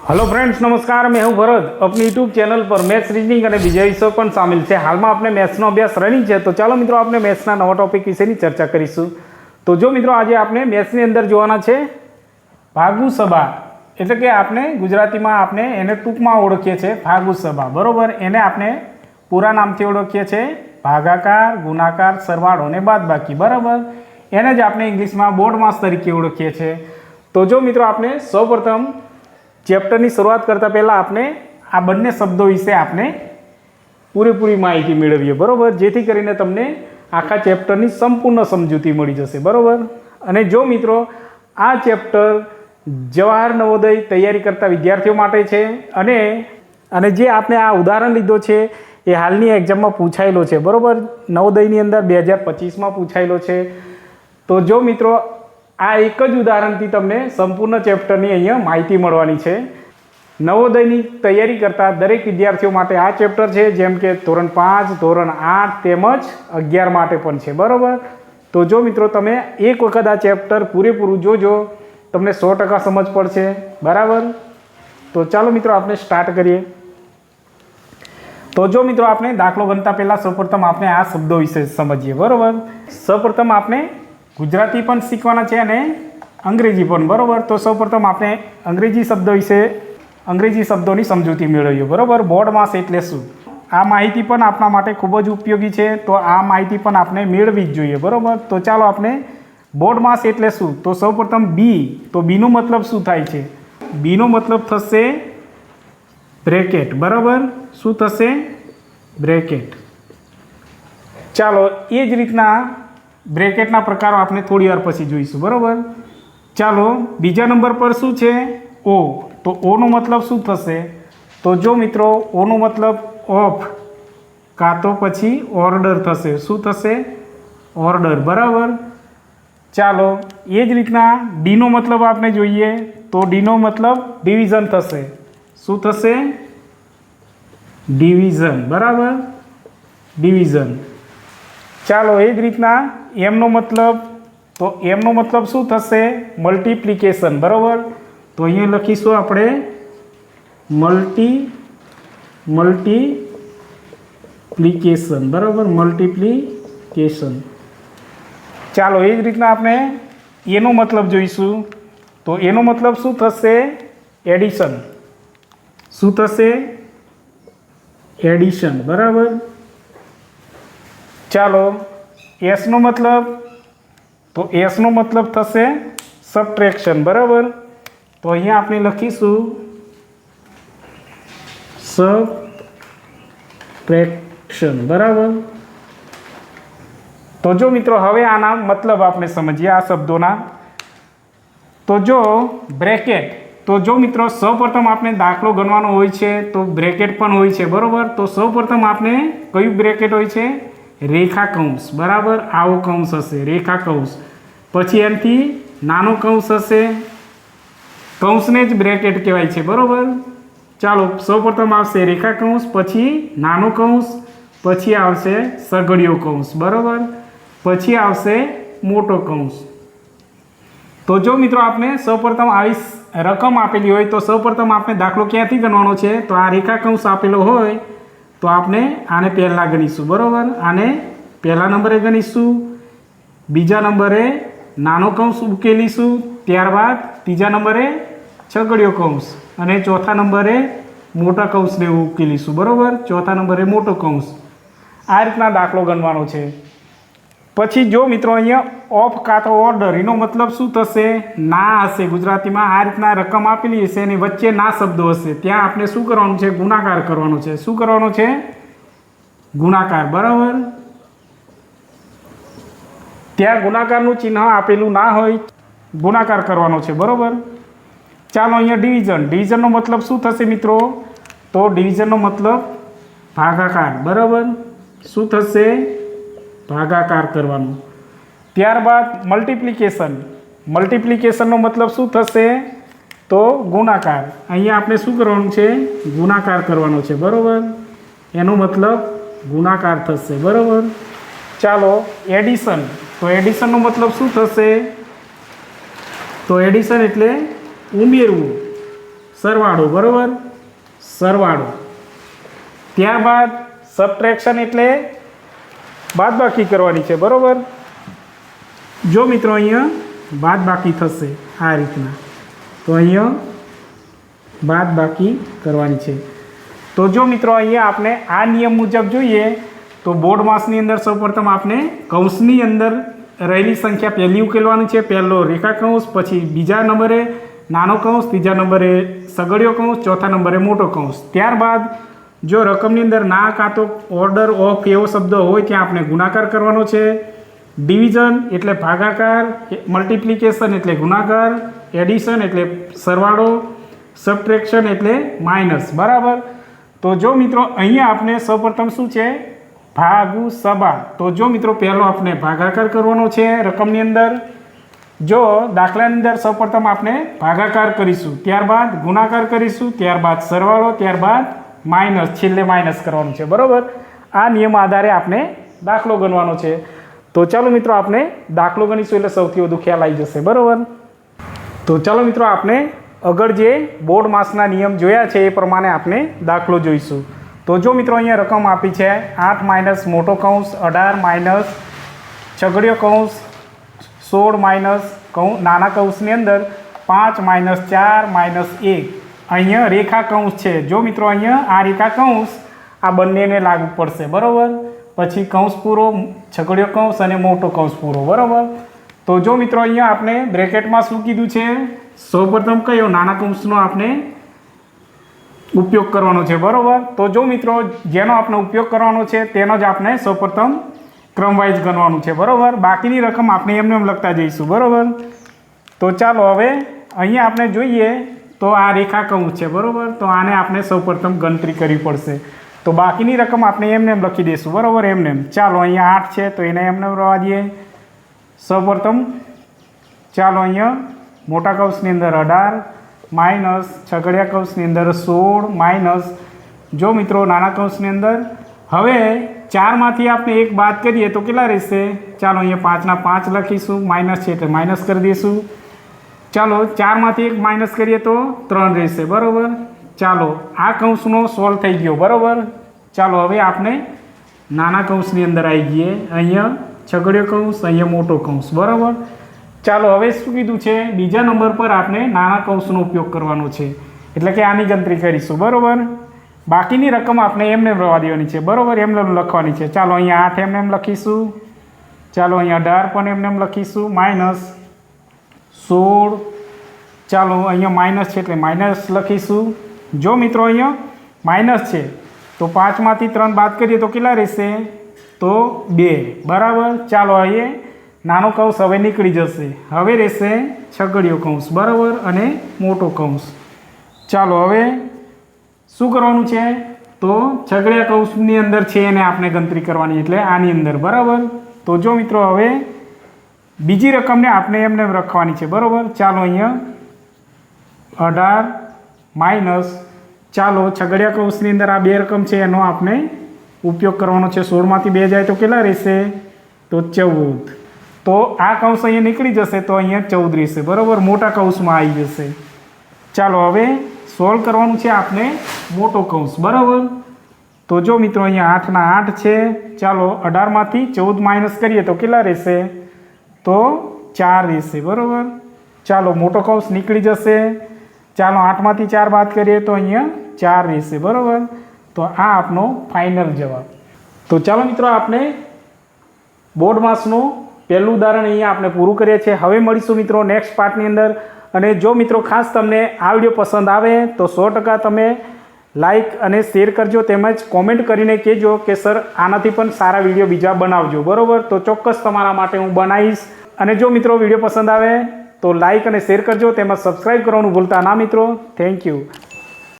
Hello friends, नमस्कार। मैं हूं भरत। अपनी यूट्यूब चैनल पर मैथ्स रीजनिंग और बीजा विषय पण शामिल है। हाल में आपने मैथ्सनो अभ्यास रनिंग है, तो चलो मित्रों आपने मैथ्सना नवा टॉपिक विषय चर्चा करीशुं। तो जो मित्रों आज आपने मैथ्सनी अंदर जोवाना छे भागु सभा, एटले के आपने गुजराती में आपने एने टूंक में ओळखीए छे भागु सभा, बरोबर। एने आपने पूरा नामथी ओळखीए छे भागाकार, गुणाकार, सरवाळो ने बादबाकी, बराबर। एने ज आपने इंग्लिश में बोर्ड मास तरीके ओळखीए छे। तो जो मित्रों आपने सौप्रथम चैप्टरनी शुरुआत करता पहला आपने आ बंने शब्दों विषे आपने पूरेपूरी माहिती मेळवीए, बरोबर, जेथी करीने तमने आखा चैप्टरनी संपूर्ण समजूती मळी जशे, बरोबर। अने जो मित्रों आ चैप्टर जवाहर नवोदय तैयारी करता विद्यार्थीओ माटे छे अने जे आपने आ उदाहरण लीधो छे ए हालनी एक्जाम में पूछायेलो छे, बरोबर। नवोदयनी अंदर 2025 में पूछायेलो छे। तो जो मित्रों आ एक ज उदाहरणथी तमने संपूर्ण चैप्टरनी अहींया माहिती मळवानी छे। नवोदयनी तैयारी करता दरेक विद्यार्थीओ माटे आ चैप्टर छे, जेम के धोरण 5, धोरण 8 तेमज 11 माटे पण छे, बरोबर। तो जो मित्रों तमे एक वखत आ चैप्टर पूरेपूरुं जोजो, तमने 100% समझ पड़शे, बराबर। तो चलो मित्रों आपने स्टार्ट करिए। तो जो मित्रों आपने दाखलो गणता पहला सर्वप्रथम आपने आ शब्दों विषे समझिए, बरोबर। सर्वप्रथम आपने गुजराती पण शीखवाना छे अने अंग्रेजी पण, बरोबर। तो सर्वप्रथम आपने अंग्रेजी शब्द विषे अंग्रेजी शब्दोनी समजूती मेळवीए, बरोबर। बोर्ड मास एटले शुं, आ माहिती पण आपना माटे खूब ज उपयोगी छे, तो आ माहिती पण आपने मेळवी ज जोईए, बरोबर। तो चालो आपने बोर्ड मास एटले शुं, तो सर्वप्रथम बी, तो बी नो मतलब शुं थाय छे? बी नो मतलब थशे ब्रेकेट, बराबर। शुं थशे? ब्रेकेट। चालो ए ज रीतना ब्रेकेटना प्रकारो आपने थोड़ी वार पछी जोईशुं, बराबर। चालो बीजा नंबर पर शुं छे? ओ। तो ओ नो मतलब शुं थशे? तो जो मित्रों ओ नो मतलब ऑफ का तो पछी ऑर्डर थशे। शुं थशे? ऑर्डर, बराबर। चालो ए ज रीतना डी नो मतलब आपने जोईए, तो डी नो मतलब डिविजन थशे। शुं थशे? डिविजन, बराबर, डिविजन। चालो ए ज रीतना एम नो मतलब, तो एम नो मतलब शुं थशे? मल्टीप्लिकेशन, बराबर। तो अहींया लखीशुं आपणे मल्टीप्लिकेशन, बराबर, मल्टीप्लिकेशन। चालो ए ज रीतना आपणे एनो मतलब जोईशुं, तो एनो मतलब शुं थशे? एडिशन। शुं थशे? एडिशन, बराबर। चालो एस नो मतलब, तो एस नो मतलब थशे सब्ट्रेक्शन, बराबर। तो अहींया आपणे लखीशुं सब्ट्रेक्शन, बराबर। तो जो मित्रों हवे आना मतलब आपने समझिए आ शब्दोना। तो जो ब्रेकेट, तो जो मित्रों सर्वप्रथम आपने दाखलो गणवानो होय छे, तो ब्रेकेट पण होय छे, बरोबर। तो सर्वप्रथम आपने कयुं ब्रेकेट होय छे? रेखा कौंस, बराबर। आवो कौंस हशे, रेखा कौंस। पछी एमथी नानो कौंस हशे, कौंसने ज ब्रेकेट कहेवाय छे, बरोबर। चालो सर्वप्रथम आवशे रेखा कौंस, पछी नानो कौंस, पछी आवशे सगड़ियो कौंस, बराबर, पछी आवशे मोटो कौंस। तो जो मित्रों आपने सर्वप्रथम आवी रकम आपेली होय, तो सर्वप्रथम आपने दाखलो क्यांथी गणवानो छे? तो आ रेखा कौंस आपेलो होय तो आपने आने पहला गणीशुं, बराबर। आने पहला नंबरे गणीशुं, बीजा नंबरे नानो कौंस उकेलीशुं, त्यारबाद तीजा नंबरे छगड़ियो कौंस अने चौथा नंबरे मोटा कौंसने उकेलीशुं, बराबर। चौथा नंबरे मोटो कौंस। आ रीतना दाखलो गणवानो छे। पछी जो मित्रों अहींया ऑफ का तो ऑर्डर, एनो मतलब शुं थशे? ना हशे। गुजराती में आ रीतना रकम आपेली हशे अने वच्चे ना शब्दो हशे, त्यां आपणे शुं करवानुं छे? गुणाकार करवानो छे। शुं करवानो छे? गुणाकार, बराबर। त्यां गुणाकारनुं चिन्ह आपेલું ना होय, गुणाकार करवानो छे, बराबर। चालो अहींया डिविजन, डिविजननो मतलब शुं थशे मित्रों? तो डिविजननो मतलब भागाकार, बराबर। शुं थशे? भागाकार करवानो। त्यारबाद मल्टीप्लिकेशन, मल्टीप्लिकेशननो मतलब शुं थशे? तो गुणाकार। अहींया आपणे शुं करवानुं छे? गुणाकार करवानो छे, बराबर। एनो मतलब गुणाकार थशे, बराबर। चालो एडिशन, तो एडिशननो मतलब शुं थशे? तो एडिशन एटले उमेरवुं। સરવાળો, બરાબર, સરવાળો. ત્યારબાદ સબટ્રેક્શન એટલે બાદબાકી કરવાની છે, બરાબર. જો મિત્રો અહીંયા બાદબાકી થશે આ રીતના, તો અહીંયા બાદબાકી કરવાની છે. તો જો મિત્રો અહીંયા આપણે આ નિયમ મુજબ જોઈએ તો બોર્ડ માસની અંદર સૌપ્રથમ આપણે કૌંસની અંદર રહેલી સંખ્યા પહેલી ઉકેલવાની છે. પહેલો રેખા કૌંસ, પછી બીજા નંબરે નાનો કૌંસ, ત્રીજા નંબરે સગડિયો કૌંસ, ચોથા નંબરે મોટો કૌંસ. ત્યારબાદ જો રકમની અંદર ના કાં તો ઓર્ડર ઓફ એવો શબ્દ હોય ત્યાં આપણે ગુણાકાર કરવાનો છે. ડિવિઝન એટલે ભાગાકાર, મલ્ટિપ્લિકેશન એટલે ગુણાકાર, એડિશન એટલે સરવાળો, સબટ્રેક્શન એટલે માઇનસ, બરાબર. તો જો મિત્રો અહીંયા આપણે સૌપ્રથમ શું છે, ભાગુ સબા. તો જો મિત્રો પહેલો આપણે ભાગાકાર કરવાનો છે રકમની અંદર. જો દાખલાની અંદર સૌપ્રથમ આપણે ભાગાકાર કરીશું, ત્યારબાદ ગુણાકાર કરીશું, ત્યારબાદ સરવાળો, ત્યારબાદ માઇનસ, છેલ્લે માઇનસ કરવાનું છે, બરાબર. આ નિયમ આધારે આપણે દાખલો ગણવાનો છે. તો ચાલો મિત્રો આપણે દાખલો ગણીશું એટલે સૌથી વધુ ખ્યાલ આવી જશે, બરાબર. તો ચાલો મિત્રો આપણે આગળ જે બોર્ડ માસના નિયમ જોયા છે એ પ્રમાણે આપણે દાખલો જોઈશું. તો જો મિત્રો અહીંયા રકમ આપી છે 8 માઇનસ મોટો કૌંસ, 18 માઇનસ છગડીયો કૌંસ, 16 માઇનસ નાના કૌંસની અંદર 5 માઇનસ 4 માઇનસ 1. અહીંયા રેખા કૌંસ છે. જો મિત્રો અહીંયા આ રેખા કૌંસ આ બંનેને લાગુ પડશે, બરાબર. પછી કૌંસ પૂરો, છગડીયો કૌંસ અને મોટો કૌંસ પૂરો, બરાબર. તો જો મિત્રો અહીંયા આપણે બ્રેકેટમાં શું કીધું છે, સૌપ્રથમ કયો નાના કૌંસનો આપણે ઉપયોગ કરવાનો છે, બરાબર. તો જો મિત્રો જેનો આપણે ઉપયોગ કરવાનો છે તેનો જ આપણે સૌપ્રથમ ક્રમવાઇઝ ગણવાનું છે, બરાબર. બાકીની રકમ આપણે એમને એમ લખતા જઈશું, બરાબર. તો ચાલો હવે અહીંયા આપણે જોઈએ તો આ રેખા કૌંસ છે, બરાબર. તો આને આપણે સૌપ્રથમ ગણતરી કરવી પડશે. તો બાકીની રકમ આપણે એમને એમ લખી દઈશું, બરાબર, એમને એમ. ચાલો અહીંયા 8 છે તો એને એમને રહેવા દઈએ. સૌપ્રથમ ચાલો અહીંયા મોટા કૌંસની અંદર 18 માઇનસ છગડિયા કૌંસની અંદર 16 માઇનસ જો મિત્રો નાના કૌંસની અંદર હવે 4માંથી આપણે 1 બાદ કરીએ તો કેટલા રહેશે? ચાલો અહીંયા 5ના 5 લખીશું, માઇનસ છે એટલે માઇનસ કરી દઈશું. ચાલો 4માંથી 1 માઇનસ કરીએ તો 3 રહેશે, બરાબર. ચાલો આ કૌંસનો સોલ્વ થઈ ગયો, બરાબર. ચાલો હવે આપણે નાના કૌંસની અંદર આવી ગઈએ. અહીંયા છગડીયો કૌંસ, અહીંયા મોટો કૌંસ, બરાબર. ચાલો હવે શું કીધું છે, બીજા નંબર પર આપણે નાના કૌંસનો ઉપયોગ કરવાનો છે, એટલે કે આની ગણતરી કરીશું, બરાબર. બાકીની રકમ આપણે એમને રહેવા દેવાની છે, બરાબર, એમને લખવાની છે. ચાલો અહીંયા 8 એમને લખીશું. ચાલો અહીંયા 18 પણ એમને લખીશું, માઇનસ 16. ચાલો અહીંયા માઇનસ છે એટલે માઇનસ લખીશું. જો મિત્રો અહીંયા માઇનસ છે તો 5માંથી 3 બાદ કરીએ તો કેટલા રહેશે? તો 2, બરાબર. ચાલો અહીંયા નાનો કૌંસ હવે નીકળી જશે, હવે રહેશે છગડીયો કૌંસ, બરાબર, અને મોટો કૌંસ. ચાલો હવે શું કરવાનું છે, તો છગડીયા કૌંસની અંદર છે એને આપણે ગણતરી કરવાની, એટલે આની અંદર, બરાબર. તો જો મિત્રો હવે બીજી રકમને આપણે એમને રાખવાની છે, બરાબર. ચાલો અહીંયા 18 માઇનસ ચાલો છગડીયા કૌંસની અંદર આ 2 રકમ છે એનો આપણે ઉપયોગ કરવાનો છે. 16માંથી 2 જાય તો કેટલા રહેશે? તો 14. તો આ કૌંસ અહીંયા નીકળી જશે તો અહીંયા 14 રહેશે, બરાબર, મોટા કૌંસમાં આવી જશે. ચાલો હવે સોલ્વ કરવાનું છે આપણે મોટો કૌંસ, બરાબર. તો જો મિત્રો અહીંયા 8ના 8 છે. ચાલો 18માંથી 14 માઇનસ કરીએ તો કેટલા રહેશે? તો 4 રહેશે, બરાબર. ચાલો મોટો કૌંસ નીકળી જશે. ચાલો 8માંથી 4 બાદ કરીએ તો અહીંયા 4 રહેશે, બરાબર. તો આ આપણો ફાઇનલ જવાબ. તો ચાલો મિત્રો આપણે બોર્ડ માસનું પહેલું ઉદાહરણ અહીંયા આપણે પૂરું કરીએ છીએ. હવે મળીશું મિત્રો નેક્સ્ટ પાર્ટની અંદર. અને જો મિત્રો ખાસ તમને આ વિડીયો પસંદ આવે તો 100% તમે લાઇક અને શેર કરજો, તેમજ કોમેન્ટ કરીને કહેજો કે સર આનાથી પણ સારા વિડીયો બીજા બનાવજો, બરાબર. તો ચોક્કસ તમારા માટે હું બનાવીશ. અને જો મિત્રો વિડીયો પસંદ આવે તો લાઇક અને શેર કરજો, તેમજ સબસ્ક્રાઈબ કરવાનું ભૂલતા ના મિત્રો. Thank you.